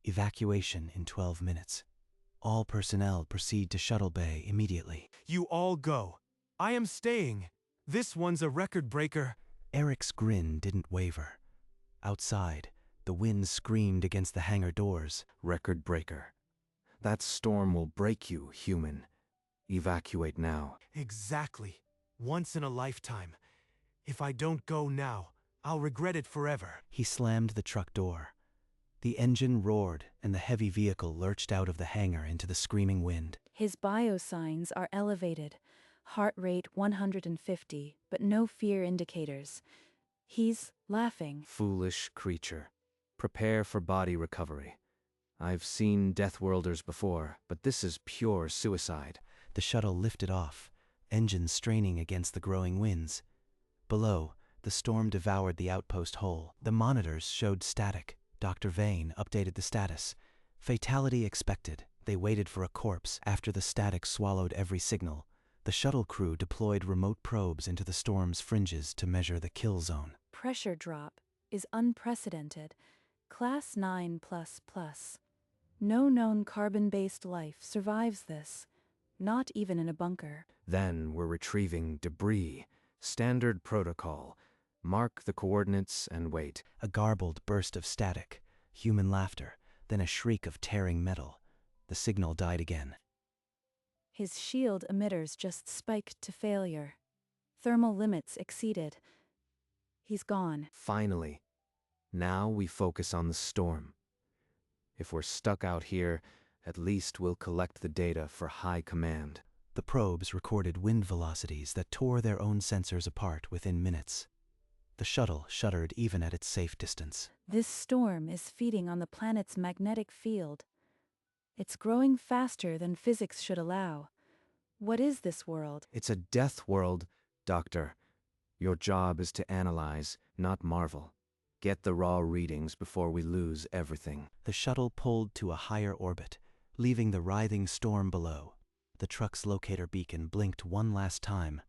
Evacuation in 12 minutes. All personnel proceed to Shuttle Bay immediately. You all go. I am staying. This one's a record breaker. Eric's grin didn't waver. Outside, the wind screamed against the hangar doors. Record breaker. That storm will break you, human. Evacuate now. Exactly. Once in a lifetime. If I don't go now, I'll regret it forever. He slammed the truck door. The engine roared, and the heavy vehicle lurched out of the hangar into the screaming wind. His biosigns are elevated. Heart rate 150, but no fear indicators. He's laughing. Foolish creature. Prepare for body recovery. I've seen Deathworlders before, but this is pure suicide. The shuttle lifted off, engines straining against the growing winds. Below, the storm devoured the outpost whole. The monitors showed static. Dr. Vane updated the status. Fatality expected. They waited for a corpse. After the static swallowed every signal, the shuttle crew deployed remote probes into the storm's fringes to measure the kill zone. Pressure drop is unprecedented. Class 9++. No known carbon-based life survives this. Not even in a bunker. Then we're retrieving debris. Standard protocol. Mark the coordinates and wait. A garbled burst of static, human laughter, then a shriek of tearing metal. The signal died again. His shield emitters just spiked to failure. Thermal limits exceeded. He's gone. Finally. Now we focus on the storm. If we're stuck out here, at least we'll collect the data for high command. The probes recorded wind velocities that tore their own sensors apart within minutes. The shuttle shuddered even at its safe distance. This storm is feeding on the planet's magnetic field. It's growing faster than physics should allow. What is this world? It's a death world, Doctor. Your job is to analyze, not marvel. Get the raw readings before we lose everything. The shuttle pulled to a higher orbit, leaving the writhing storm below. The truck's locator beacon blinked one last time,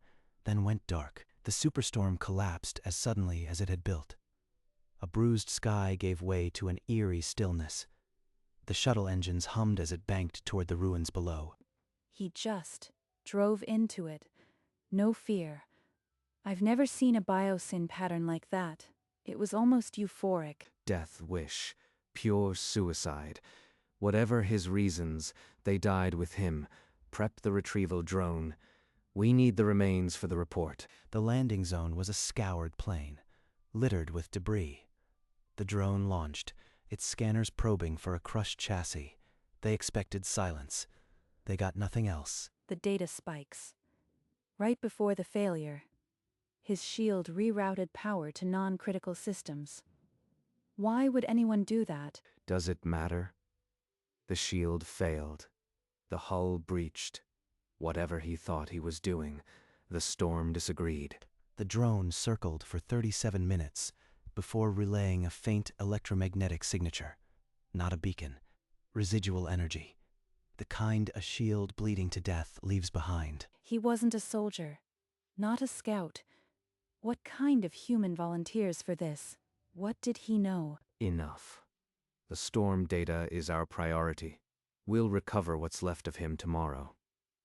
then went dark. The superstorm collapsed as suddenly as it had built. A bruised sky gave way to an eerie stillness. The shuttle engines hummed as it banked toward the ruins below. He just drove into it. No fear. I've never seen a biosyn pattern like that. It was almost euphoric. Death wish. Pure suicide. Whatever his reasons, they died with him. Prep the retrieval drone. We need the remains for the report. The landing zone was a scoured plain, littered with debris. The drone launched, its scanners probing for a crushed chassis. They expected silence. They got nothing else. The data spikes. Right before the failure, his shield rerouted power to non-critical systems. Why would anyone do that? Does it matter? The shield failed. The hull breached. Whatever he thought he was doing, the storm disagreed. The drone circled for 37 minutes before relaying a faint electromagnetic signature. Not a beacon. Residual energy. The kind a shield bleeding to death leaves behind. He wasn't a soldier. Not a scout. What kind of human volunteers for this? What did he know? Enough. The storm data is our priority. We'll recover what's left of him tomorrow.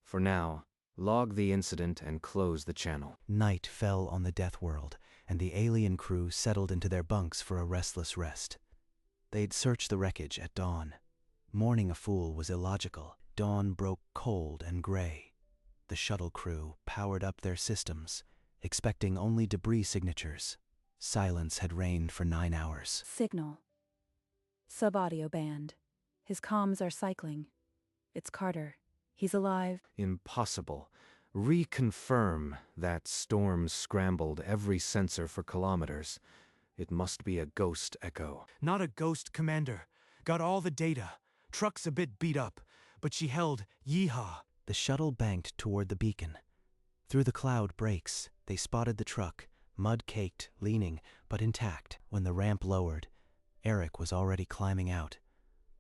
For now, log the incident and close the channel. Night fell on the death world, and the alien crew settled into their bunks for a restless rest. They'd search the wreckage at dawn. Mourning a fool was illogical. Dawn broke cold and gray. The shuttle crew powered up their systems, expecting only debris signatures. Silence had reigned for 9 hours. Signal. Sub-audio band. His comms are cycling. It's Carter. He's alive. Impossible. Reconfirm that storm scrambled every sensor for kilometers. It must be a ghost echo. Not a ghost, Commander. Got all the data. Truck's a bit beat up, but she held yeehaw. The shuttle banked toward the beacon. Through the cloud breaks, they spotted the truck, mud-caked, leaning, but intact. When the ramp lowered, Eric was already climbing out.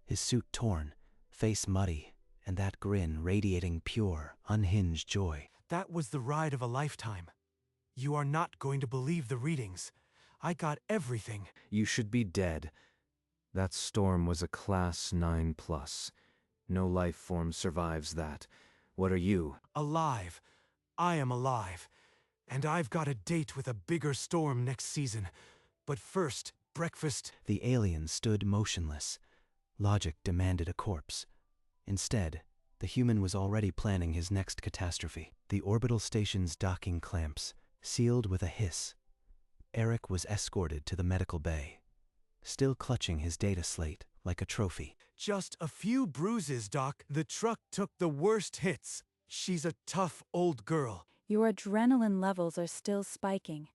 His suit torn, face muddy, and that grin radiating pure, unhinged joy. That was the ride of a lifetime. You are not going to believe the readings. I got everything. You should be dead. That storm was a Class 9+. No life form survives that. What are you? Alive. I am alive. And I've got a date with a bigger storm next season. But first, breakfast. The alien stood motionless. Logic demanded a corpse. Instead, the human was already planning his next catastrophe. The orbital station's docking clamps sealed with a hiss. Eric was escorted to the medical bay, still clutching his data slate like a trophy. Just a few bruises, Doc. The truck took the worst hits. She's a tough old girl. Your adrenaline levels are still spiking.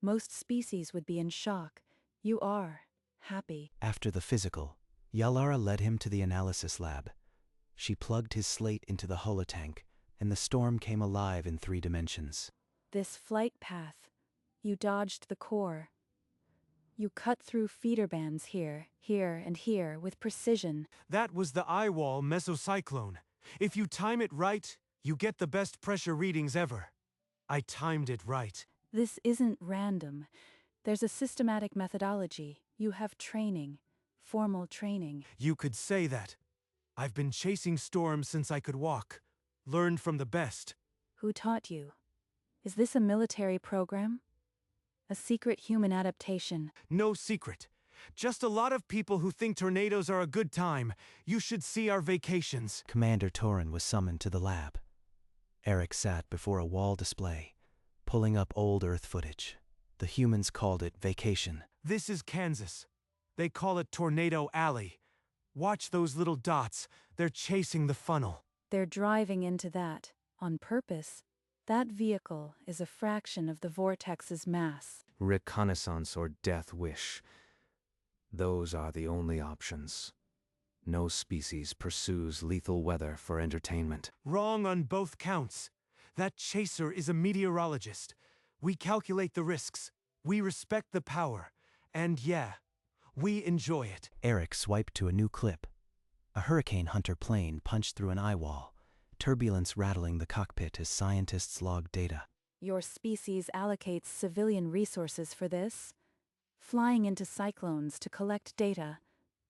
Most species would be in shock. You are happy. After the physical, Yalara led him to the analysis lab. She plugged his slate into the holotank, and the storm came alive in 3 dimensions. This flight path, you dodged the core. You cut through feeder bands here, and here with precision. That was the eye-wall mesocyclone. If you time it right, you get the best pressure readings ever. I timed it right. This isn't random. There's a systematic methodology. You have training, formal training. You could say that. I've been chasing storms since I could walk. Learned from the best. Who taught you? Is this a military program? A secret human adaptation? No secret. Just a lot of people who think tornadoes are a good time. You should see our vacations. Commander Torin was summoned to the lab. Eric sat before a wall display, pulling up old Earth footage. The humans called it vacation. This is Kansas. They call it Tornado Alley. Watch those little dots. They're chasing the funnel. They're driving into that, on purpose. That vehicle is a fraction of the vortex's mass. Reconnaissance or death wish. Those are the only options. No species pursues lethal weather for entertainment. Wrong on both counts. That chaser is a meteorologist. We calculate the risks. We respect the power. And yeah, we enjoy it. Eric swiped to a new clip. A hurricane hunter plane punched through an eye wall, turbulence rattling the cockpit as scientists logged data. Your species allocates civilian resources for this? Flying into cyclones to collect data.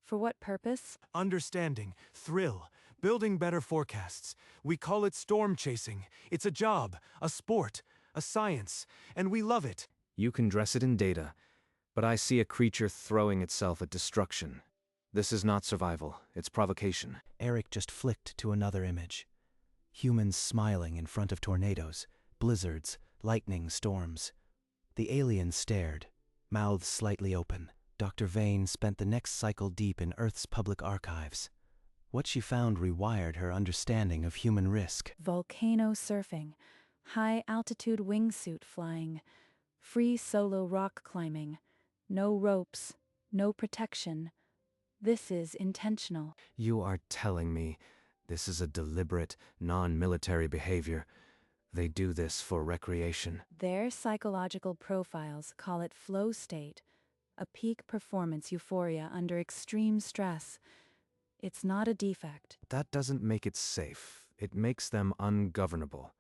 For what purpose? Understanding, thrill, building better forecasts. We call it storm chasing. It's a job, a sport, a science, and we love it. You can dress it in data, but I see a creature throwing itself at destruction. This is not survival, it's provocation. Eric just flicked to another image. Humans smiling in front of tornadoes, blizzards, lightning storms. The aliens stared, mouths slightly open. Dr. Vane spent the next cycle deep in Earth's public archives. What she found rewired her understanding of human risk. Volcano surfing, high-altitude wingsuit flying, free solo rock climbing, no ropes, no protection. This is intentional. You are telling me this is a deliberate, non-military behavior. They do this for recreation. Their psychological profiles call it flow state, a peak performance euphoria under extreme stress. It's not a defect. That doesn't make it safe. It makes them ungovernable.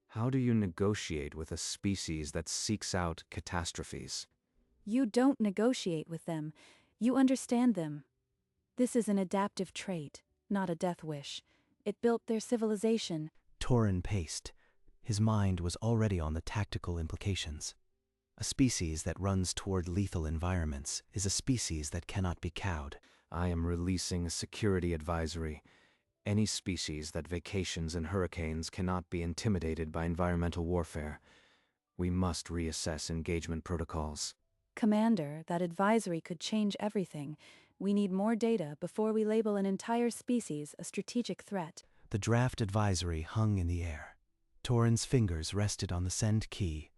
How do you negotiate with a species that seeks out catastrophes? You don't negotiate with them. You understand them. This is an adaptive trait, not a death wish. It built their civilization. Torin paced. His mind was already on the tactical implications. A species that runs toward lethal environments is a species that cannot be cowed. I am releasing a security advisory. Any species that vacations in hurricanes cannot be intimidated by environmental warfare. We must reassess engagement protocols. Commander, that advisory could change everything. We need more data before we label an entire species a strategic threat. The draft advisory hung in the air. Torin's fingers rested on the send key.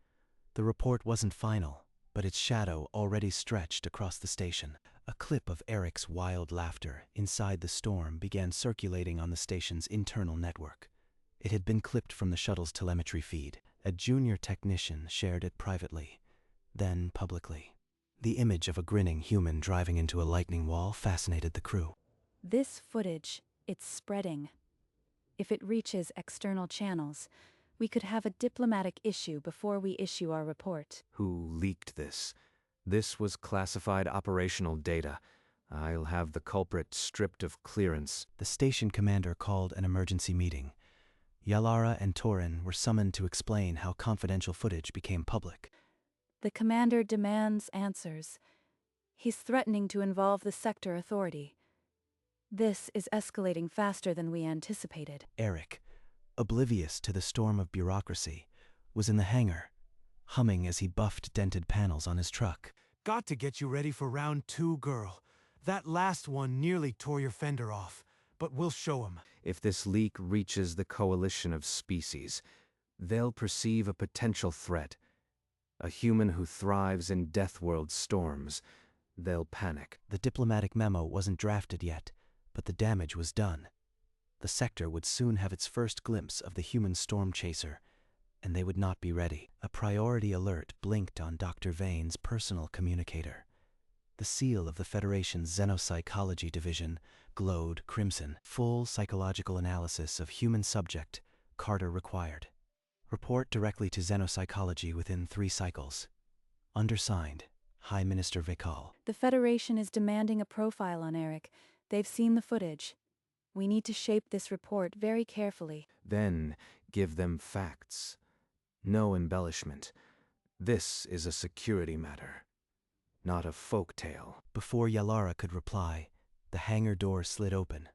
The report wasn't final, but its shadow already stretched across the station. A clip of Eric's wild laughter inside the storm began circulating on the station's internal network. It had been clipped from the shuttle's telemetry feed. A junior technician shared it privately, then publicly. The image of a grinning human driving into a lightning wall fascinated the crew. This footage, it's spreading. If it reaches external channels, we could have a diplomatic issue before we issue our report. Who leaked this? This was classified operational data. I'll have the culprit stripped of clearance. The station commander called an emergency meeting. Yalara and Torin were summoned to explain how confidential footage became public. The commander demands answers. He's threatening to involve the sector authority. This is escalating faster than we anticipated. Eric, oblivious to the storm of bureaucracy, was in the hangar, humming as he buffed dented panels on his truck. Got to get you ready for round 2, girl. That last one nearly tore your fender off, but we'll show 'em. If this leak reaches the coalition of species, they'll perceive a potential threat. A human who thrives in Deathworld storms. They'll panic. The diplomatic memo wasn't drafted yet, but the damage was done. The sector would soon have its first glimpse of the human storm chaser, and they would not be ready. A priority alert blinked on Dr. Vane's personal communicator. The seal of the Federation's Xenopsychology Division glowed crimson. Full psychological analysis of human subject, Carter required. Report directly to Xenopsychology within 3 cycles. Undersigned, High Minister Vikal. The Federation is demanding a profile on Eric. They've seen the footage. We need to shape this report very carefully. Then give them facts. No embellishment. This is a security matter, not a folk tale. Before Yalara could reply, the hangar door slid open.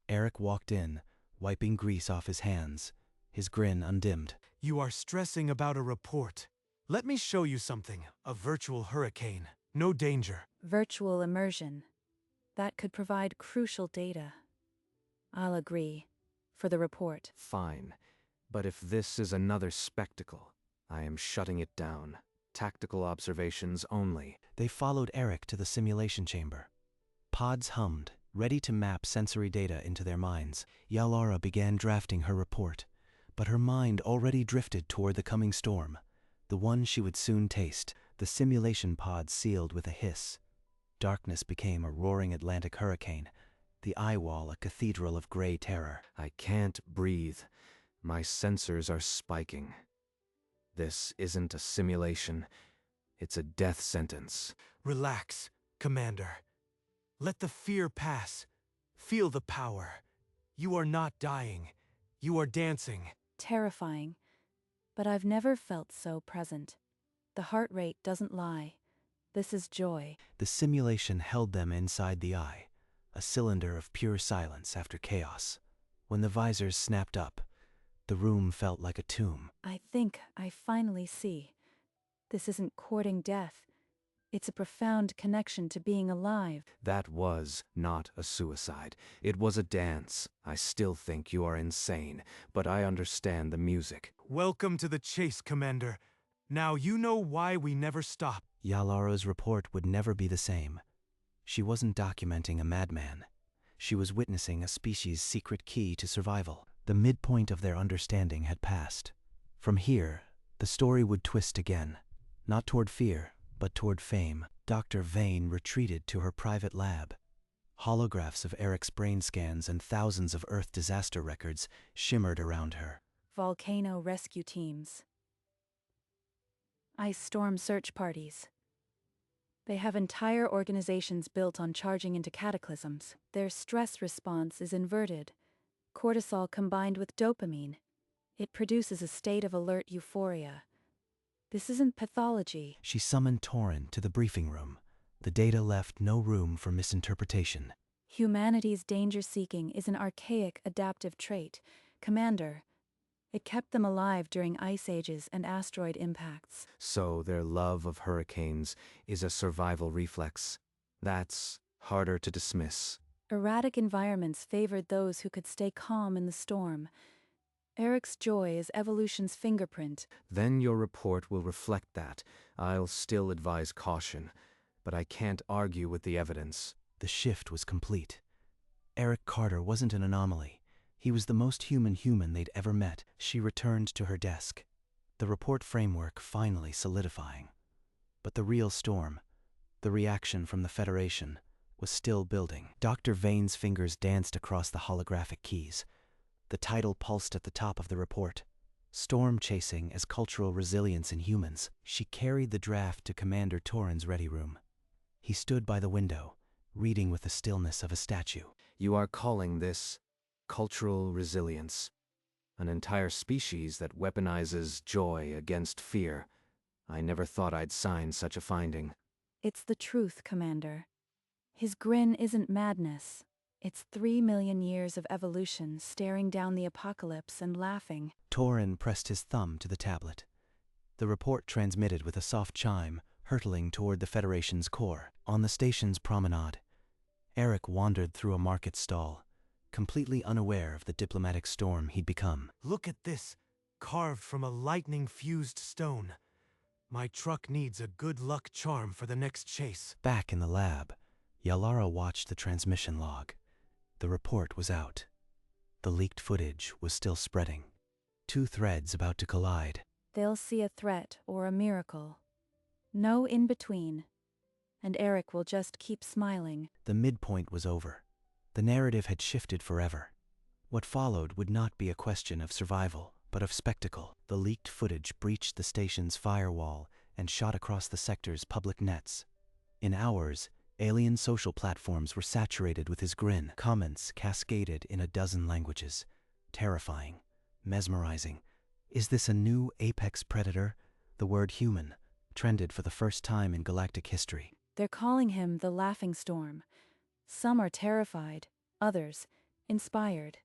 Eric walked in, wiping grease off his hands, his grin undimmed. You are stressing about a report. Let me show you something. A virtual hurricane. No danger. Virtual immersion. That could provide crucial data. I'll agree. For the report. Fine. But if this is another spectacle, I am shutting it down. Tactical observations only. They followed Eric to the simulation chamber. Pods hummed, ready to map sensory data into their minds. Yalara began drafting her report, but her mind already drifted toward the coming storm, the one she would soon taste. The simulation pod sealed with a hiss. Darkness became a roaring Atlantic hurricane, the eye wall a cathedral of gray terror. I can't breathe. My sensors are spiking. This isn't a simulation. It's a death sentence. Relax, Commander. Let the fear pass. Feel the power. You are not dying. You are dancing. Terrifying. But I've never felt so present. The heart rate doesn't lie. This is joy. The simulation held them inside the eye, a cylinder of pure silence after chaos. When the visors snapped up, the room felt like a tomb. I think I finally see. This isn't courting death. It's a profound connection to being alive. That was not a suicide. It was a dance. I still think you are insane, but I understand the music. Welcome to the chase, Commander. Now you know why we never stop. Yalara's report would never be the same. She wasn't documenting a madman. She was witnessing a species' secret key to survival. The midpoint of their understanding had passed. From here, the story would twist again, not toward fear, but toward fame. Dr. Vane retreated to her private lab. Holographs of Eric's brain scans and thousands of Earth disaster records shimmered around her. Volcano rescue teams. Ice storm search parties. They have entire organizations built on charging into cataclysms. Their stress response is inverted. Cortisol combined with dopamine. It produces a state of alert euphoria. This isn't pathology. She summoned Torin to the briefing room. The data left no room for misinterpretation. Humanity's danger-seeking is an archaic adaptive trait. Commander, it kept them alive during ice ages and asteroid impacts. So their love of hurricanes is a survival reflex. That's harder to dismiss. Erratic environments favored those who could stay calm in the storm. Eric's joy is evolution's fingerprint. Then your report will reflect that. I'll still advise caution, but I can't argue with the evidence. The shift was complete. Eric Carter wasn't an anomaly. He was the most human they'd ever met. She returned to her desk, the report framework finally solidifying. But the real storm, the reaction from the Federation, was still building. Dr. Vane's fingers danced across the holographic keys. The title pulsed at the top of the report. Storm Chasing as Cultural Resilience in Humans. She carried the draft to Commander Torin's ready room. He stood by the window, reading with the stillness of a statue. You are calling this cultural resilience. An entire species that weaponizes joy against fear. I never thought I'd sign such a finding. It's the truth, Commander. His grin isn't madness. It's 3 million years of evolution staring down the apocalypse and laughing. Torin pressed his thumb to the tablet. The report transmitted with a soft chime, hurtling toward the Federation's core. On the station's promenade, Eric wandered through a market stall, completely unaware of the diplomatic storm he'd become. Look at this, carved from a lightning-fused stone. My truck needs a good luck charm for the next chase. Back in the lab, Yalara watched the transmission log. The report was out. The leaked footage was still spreading. 2 threads about to collide. They'll see a threat or a miracle. No in between. And Eric will just keep smiling. The midpoint was over. The narrative had shifted forever. What followed would not be a question of survival, but of spectacle. The leaked footage breached the station's firewall and shot across the sector's public nets. In hours, alien social platforms were saturated with his grin. Comments cascaded in a dozen languages. Terrifying, mesmerizing. Is this a new apex predator? The word human trended for the first time in galactic history. They're calling him the Laughing Storm. Some are terrified, others inspired.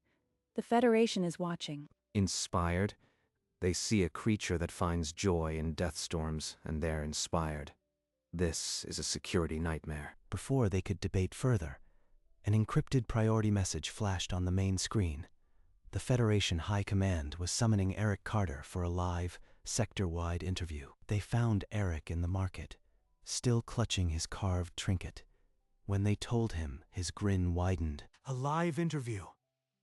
The Federation is watching. Inspired? They see a creature that finds joy in death storms, and they're inspired. This is a security nightmare. Before they could debate further, an encrypted priority message flashed on the main screen. The Federation High Command was summoning Eric Carter for a live, sector-wide interview. They found Eric in the market, still clutching his carved trinket. When they told him, his grin widened. A live interview.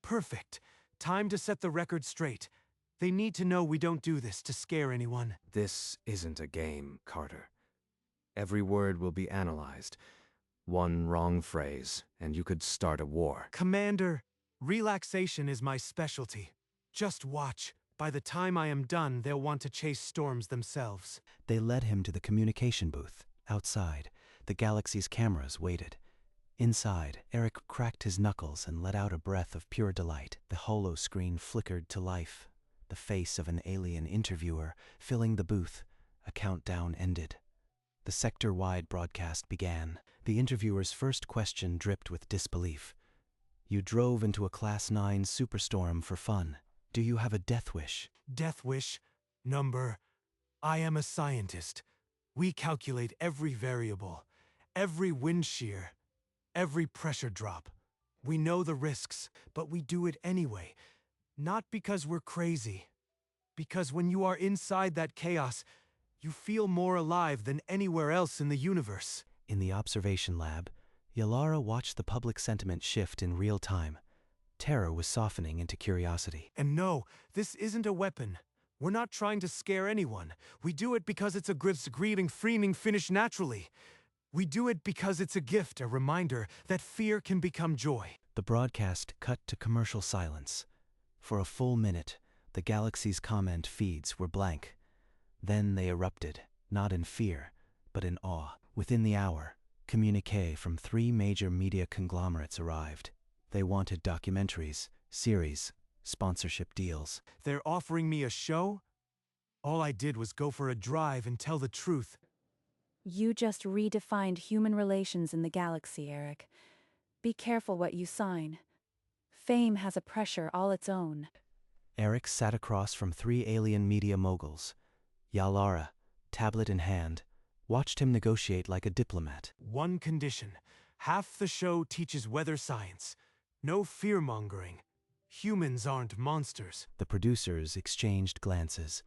Perfect. Time to set the record straight. They need to know we don't do this to scare anyone. This isn't a game, Carter. Every word will be analyzed. One wrong phrase, and you could start a war. Commander, relaxation is my specialty. Just watch. By the time I am done, they'll want to chase storms themselves. They led him to the communication booth. Outside, the galaxy's cameras waited. Inside, Eric cracked his knuckles and let out a breath of pure delight. The holo screen flickered to life. The face of an alien interviewer filling the booth. A countdown ended. The sector-wide broadcast began. The interviewer's first question dripped with disbelief. You drove into a Class 9 superstorm for fun. Do you have a death wish? Death wish. Number. I am a scientist. We calculate every variable, every wind shear, every pressure drop. We know the risks, but we do it anyway. Not because we're crazy. Because when you are inside that chaos, you feel more alive than anywhere else in the universe. In the observation lab, Yalara watched the public sentiment shift in real time. Terror was softening into curiosity. And no, this isn't a weapon. We're not trying to scare anyone. We do it because it's a grieving, freeing finish naturally. We do it because it's a gift, a reminder that fear can become joy. The broadcast cut to commercial silence. For a full minute, the galaxy's comment feeds were blank. Then they erupted, not in fear, but in awe. Within the hour, communiqué from 3 major media conglomerates arrived. They wanted documentaries, series, sponsorship deals. They're offering me a show? All I did was go for a drive and tell the truth. You just redefined human relations in the galaxy, Eric. Be careful what you sign. Fame has a pressure all its own. Eric sat across from 3 alien media moguls. Yalara, tablet in hand, watched him negotiate like a diplomat. One condition. Half the show teaches weather science. No fear-mongering. Humans aren't monsters. The producers exchanged glances.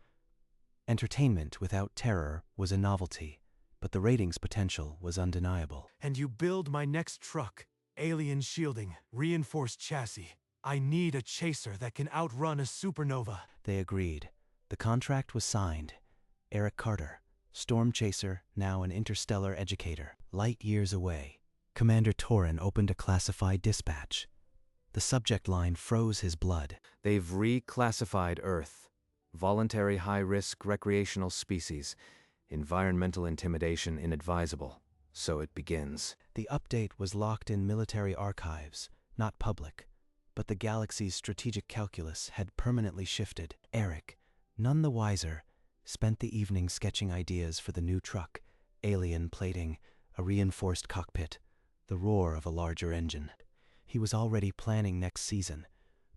Entertainment without terror was a novelty, but the ratings potential was undeniable. And you build my next truck. Alien shielding, reinforced chassis. I need a chaser that can outrun a supernova. They agreed. The contract was signed. Eric Carter, storm chaser, now an interstellar educator. Light years away, Commander Torin opened a classified dispatch. The subject line froze his blood. They've reclassified Earth. Voluntary high-risk recreational species. Environmental intimidation inadvisable. So it begins. The update was locked in military archives, not public, but the galaxy's strategic calculus had permanently shifted. Eric, none the wiser, spent the evening sketching ideas for the new truck: alien plating, a reinforced cockpit, the roar of a larger engine. He was already planning next season.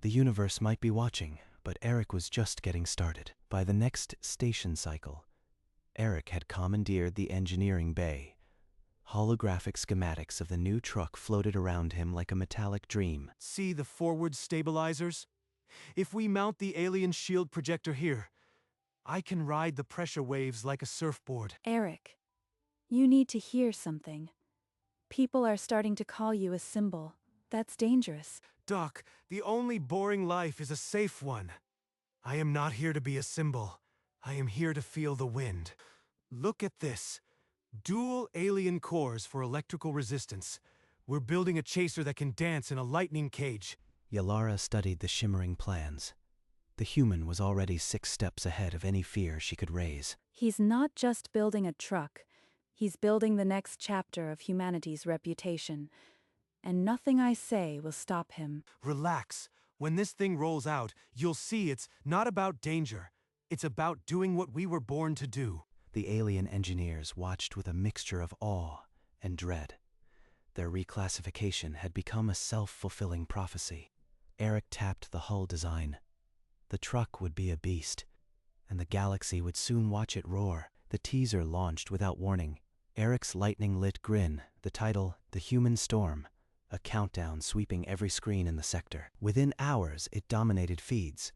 The universe might be watching, but Eric was just getting started. By the next station cycle, Eric had commandeered the engineering bay. Holographic schematics of the new truck floated around him like a metallic dream. See the forward stabilizers? If we mount the alien shield projector here, I can ride the pressure waves like a surfboard. Eric, you need to hear something. People are starting to call you a symbol. That's dangerous. Doc, the only boring life is a safe one. I am not here to be a symbol. I am here to feel the wind. Look at this. Dual alien cores for electrical resistance. We're building a chaser that can dance in a lightning cage. Yalara studied the shimmering plans. The human was already 6 steps ahead of any fear she could raise. He's not just building a truck. He's building the next chapter of humanity's reputation. And nothing I say will stop him. Relax. When this thing rolls out, you'll see it's not about danger. It's about doing what we were born to do. The alien engineers watched with a mixture of awe and dread. Their reclassification had become a self-fulfilling prophecy. Eric tapped the hull design. The truck would be a beast, and the galaxy would soon watch it roar. The teaser launched without warning. Eric's lightning-lit grin, the title, The Human Storm, a countdown sweeping every screen in the sector. Within hours, it dominated feeds.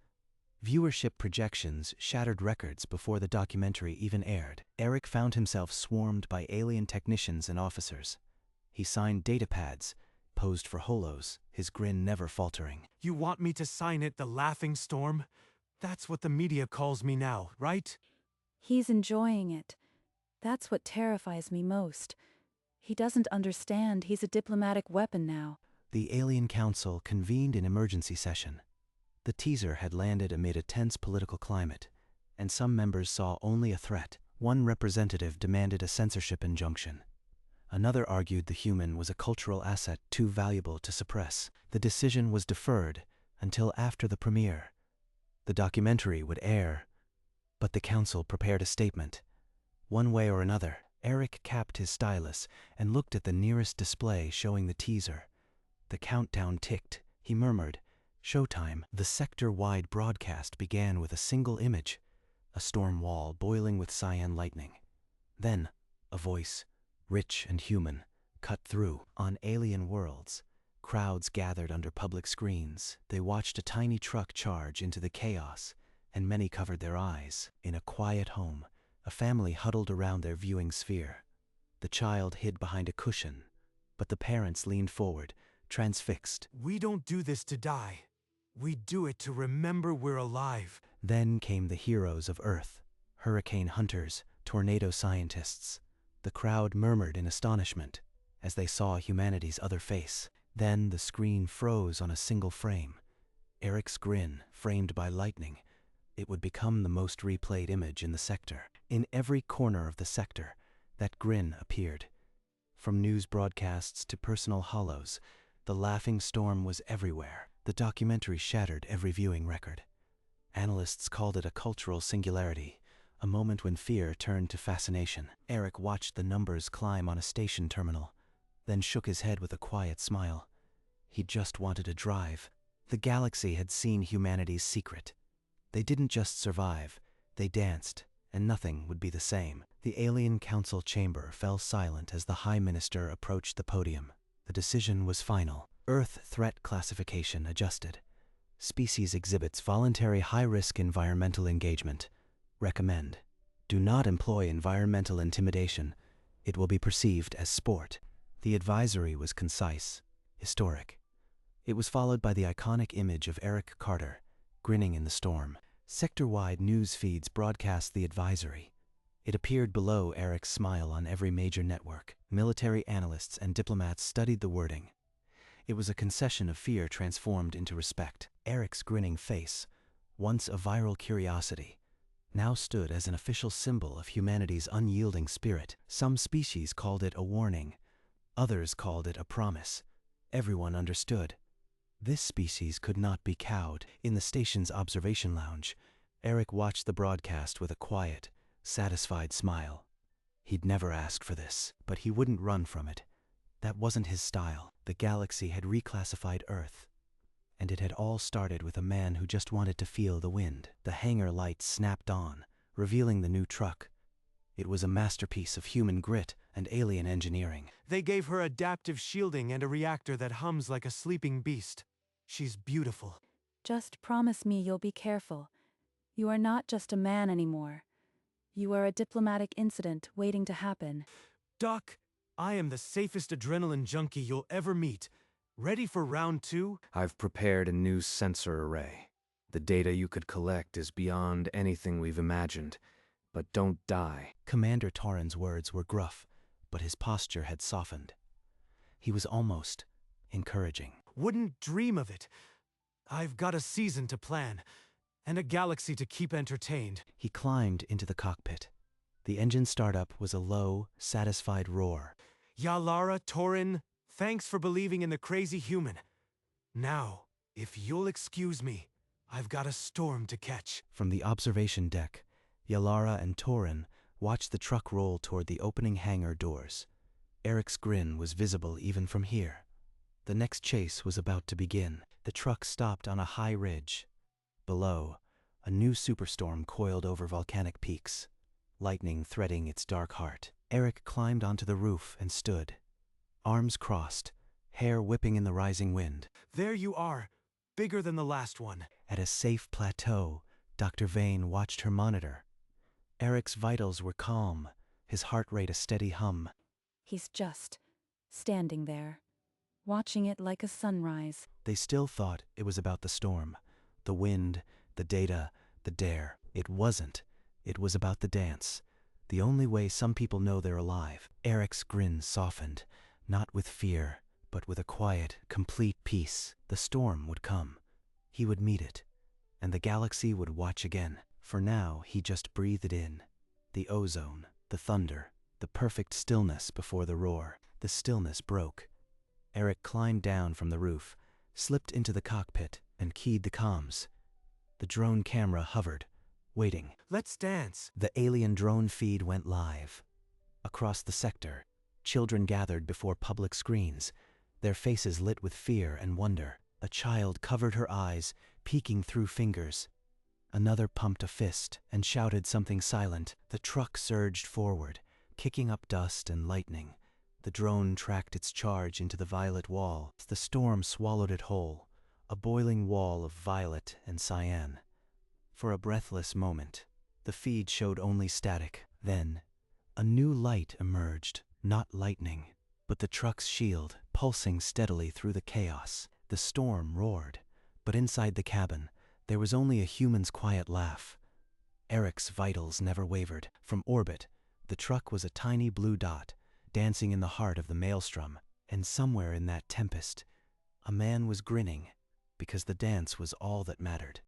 Viewership projections shattered records before the documentary even aired. Eric found himself swarmed by alien technicians and officers. He signed datapads, posed for holos, his grin never faltering. You want me to sign it, the Laughing Storm? That's what the media calls me now, right? He's enjoying it. That's what terrifies me most. He doesn't understand he's a diplomatic weapon now. The Alien Council convened in emergency session. The teaser had landed amid a tense political climate, and some members saw only a threat. One representative demanded a censorship injunction. Another argued the human was a cultural asset too valuable to suppress. The decision was deferred until after the premiere. The documentary would air, but the council prepared a statement. One way or another, Eric capped his stylus and looked at the nearest display showing the teaser. The countdown ticked. He murmured, "Showtime." The sector-wide broadcast began with a single image, a storm wall boiling with cyan lightning. Then, a voice, rich and human, cut through. On alien worlds, crowds gathered under public screens. They watched a tiny truck charge into the chaos, and many covered their eyes. In a quiet home, a family huddled around their viewing sphere. The child hid behind a cushion, but the parents leaned forward, transfixed. We don't do this to die. We do it to remember we're alive. Then came the heroes of Earth, hurricane hunters, tornado scientists. The crowd murmured in astonishment as they saw humanity's other face. Then the screen froze on a single frame. Eric's grin, framed by lightning. It would become the most replayed image in the sector. In every corner of the sector, that grin appeared. From news broadcasts to personal holos, the laughing storm was everywhere. The documentary shattered every viewing record. Analysts called it a cultural singularity, a moment when fear turned to fascination. Eric watched the numbers climb on a station terminal, then shook his head with a quiet smile. He just wanted to drive. The galaxy had seen humanity's secret. They didn't just survive, they danced, and nothing would be the same. The Alien Council chamber fell silent as the High Minister approached the podium. The decision was final. Earth threat classification adjusted. Species exhibits voluntary high-risk environmental engagement. Recommend. Do not employ environmental intimidation. It will be perceived as sport. The advisory was concise, historic. It was followed by the iconic image of Eric Carter, grinning in the storm. Sector-wide news feeds broadcast the advisory. It appeared below Eric's smile on every major network. Military analysts and diplomats studied the wording. It was a concession of fear transformed into respect. Eric's grinning face, once a viral curiosity, now stood as an official symbol of humanity's unyielding spirit. Some species called it a warning, others called it a promise. Everyone understood. This species could not be cowed. In the station's observation lounge, Eric watched the broadcast with a quiet, satisfied smile. He'd never asked for this, but he wouldn't run from it. That wasn't his style. The galaxy had reclassified Earth, and it had all started with a man who just wanted to feel the wind. The hangar lights snapped on, revealing the new truck. It was a masterpiece of human grit and alien engineering. They gave her adaptive shielding and a reactor that hums like a sleeping beast. She's beautiful. Just promise me you'll be careful. You are not just a man anymore. You are a diplomatic incident waiting to happen. Doc, I am the safest adrenaline junkie you'll ever meet. Ready for round 2? I've prepared a new sensor array. The data you could collect is beyond anything we've imagined. But don't die. Commander Torren's words were gruff, but his posture had softened. He was almost encouraging. Wouldn't dream of it. I've got a season to plan, and a galaxy to keep entertained. He climbed into the cockpit. The engine startup was a low, satisfied roar. Yalara, Torren, thanks for believing in the crazy human. Now, if you'll excuse me, I've got a storm to catch. From the observation deck, Yalara and Torren watched the truck roll toward the opening hangar doors. Eric's grin was visible even from here. The next chase was about to begin. The truck stopped on a high ridge. Below, a new superstorm coiled over volcanic peaks, lightning threading its dark heart. Eric climbed onto the roof and stood, arms crossed, hair whipping in the rising wind. There you are, bigger than the last one. At a safe plateau, Dr. Vane watched her monitor. Eric's vitals were calm, his heart rate a steady hum. He's just standing there, watching it like a sunrise. They still thought it was about the storm, the wind, the data, the dare. It wasn't. It was about the dance. The only way some people know they're alive. Eric's grin softened, not with fear, but with a quiet, complete peace. The storm would come. He would meet it, and the galaxy would watch again. For now, he just breathed it in. The ozone, the thunder, the perfect stillness before the roar. The stillness broke. Eric climbed down from the roof, slipped into the cockpit, and keyed the comms. The drone camera hovered, waiting. Let's dance. The alien drone feed went live. Across the sector, children gathered before public screens, their faces lit with fear and wonder. A child covered her eyes, peeking through fingers. Another pumped a fist and shouted something silent. The truck surged forward, kicking up dust and lightning. The drone tracked its charge into the violet wall. The storm swallowed it whole, a boiling wall of violet and cyan. For a breathless moment, the feed showed only static. Then, a new light emerged, not lightning, but the truck's shield, pulsing steadily through the chaos. The storm roared, but inside the cabin, there was only a human's quiet laugh. Eric's vitals never wavered. From orbit, the truck was a tiny blue dot, dancing in the heart of the maelstrom, and somewhere in that tempest, a man was grinning, because the dance was all that mattered.